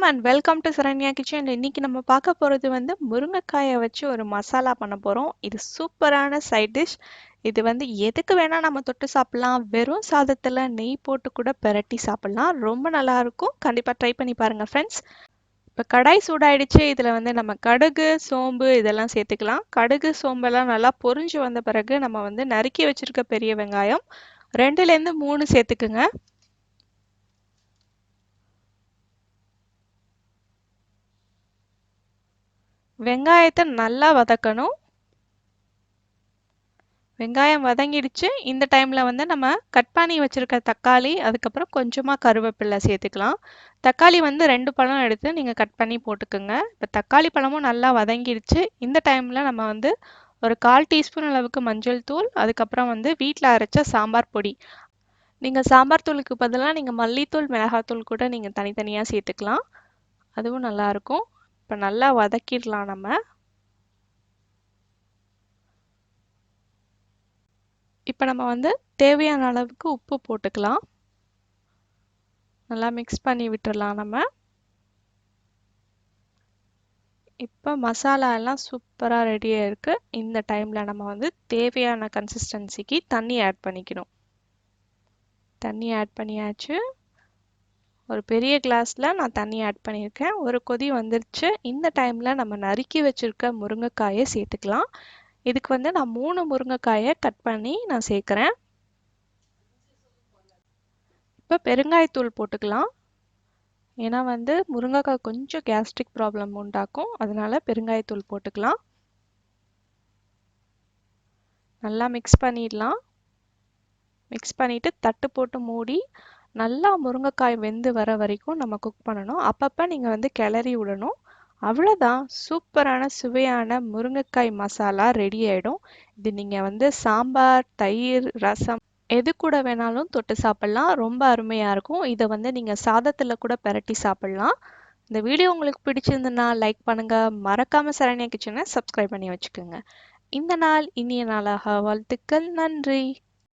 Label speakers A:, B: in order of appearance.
A: and welcome to Saranya Kitchen. இன்னைக்கு நம்ம பார்க்க போறது வந்து முருங்கைக்காயை வச்சு ஒரு மசாலா பண்ண போறோம். இது சூப்பரான சைட் டிஷ். இது வந்து எதுக்கு வேணா நம்ம தொட்டு சாப்பிடலாம். வெறும் சாதத்துல நெய் போட்டு கூட பெரட்டி சாப்பிடலாம். ரொம்ப நல்லா இருக்கும். கண்டிப்பா ட்ரை பண்ணி பாருங்க ஃப்ரெண்ட்ஸ். இப்போ கடாய் சூடாயிடுச்சு. இதுல வந்து நம்ம கடுகு, சோம்பு இதெல்லாம் சேர்த்துக்கலாம். கடுகு, சோம்பெல்லாம் நல்லா பொரிஞ்சு வந்த பிறகு நம்ம வந்து நறுக்கி வச்சிருக்க பெரிய வெங்காயம் 2லேருந்து 3 சேர்த்துக்குங்க. வெங்காயத்தை நல்லா வதக்கணும். வெங்காயம் வதங்கிடுச்சு. இந்த டைம்ல வந்து நம்ம கட் பண்ணி வச்சிருக்க தக்காளி, அதுக்கப்புறம் கொஞ்சமா கருவேப்பிலை சேர்த்துக்கலாம். தக்காளி வந்து 2 பழம் எடுத்து நீங்க கட் பண்ணி போட்டுக்குங்க. இப்போ தக்காளி பழமும் நல்லா வதங்கிடுச்சு. இந்த டைம்ல நம்ம வந்து ஒரு 1/4 டீஸ்பூன் அளவுக்கு மஞ்சள் தூள், அதுக்கப்புறம் வந்து வீட்டில் அரைச்ச சாம்பார் பொடி. நீங்க சாம்பார் தூளுக்கு பதிலாக நீங்க மல்லித்தூள், மிளகாத்தூள் கூட நீங்க தனித்தனியா சேர்த்துக்கலாம். அதுவும் நல்லா இருக்கும். இப்போ நல்லா வதக்கிடலாம் நம்ம. இப்போ நம்ம வந்து தேவையான அளவுக்கு உப்பு போட்டுக்கலாம். நல்லா மிக்ஸ் பண்ணி விட்டுறலாம் நம்ம. இப்போ மசாலா எல்லாம் சூப்பராக ரெடியாக இருக்குது. இந்த டைமில் நம்ம வந்து தேவையான கன்சிஸ்டன்சிக்கு தண்ணி ஆட் பண்ணிக்கணும். தண்ணி ஆட் பண்ணியாச்சு. ஒரு பெரிய கிளாஸில் நான் தண்ணி ஆட் பண்ணியிருக்கேன். ஒரு கொதி வந்துருச்சு. இந்த டைமில் நம்ம நறுக்கி வச்சுருக்க முருங்கைக்காயை சேர்த்துக்கலாம். இதுக்கு வந்து நான் 3 முருங்கைக்காயை கட் பண்ணி நான் சேர்க்குறேன். இப்போ பெருங்காயத்தூள் போட்டுக்கலாம். ஏன்னா வந்து முருங்கைக்காய் கொஞ்சம் கேஸ்ட்ரிக் ப்ராப்ளம் உண்டாக்கும். அதனால பெருங்காயத்தூள் போட்டுக்கலாம். நல்லா மிக்ஸ் பண்ணிடலாம். மிக்ஸ் பண்ணிவிட்டு தட்டு போட்டு மூடி நல்லா முருங்கைக்காய் வெந்து வர வரைக்கும் நம்ம குக் பண்ணணும். அப்பப்போ நீங்கள் வந்து கிளறி விடணும். அவ்வளோதான், சூப்பரான சுவையான முருங்கைக்காய் மசாலா ரெடி ஆகிடும். இது நீங்கள் வந்து சாம்பார், தயிர், ரசம் எது கூட வேணாலும் தொட்டு சாப்பிட்லாம். ரொம்ப அருமையாக இருக்கும். இதை வந்து நீங்கள் சாதத்தில் கூட பெரட்டி சாப்பிட்லாம். இந்த வீடியோ உங்களுக்கு பிடிச்சிருந்துன்னா லைக் பண்ணுங்க. மறக்காம சரண்யா கிச்சனை சப்ஸ்கிரைப் பண்ணி வச்சுக்கோங்க. இந்த நாள் இனிய நாளாக வாழ்த்துக்கள். நன்றி.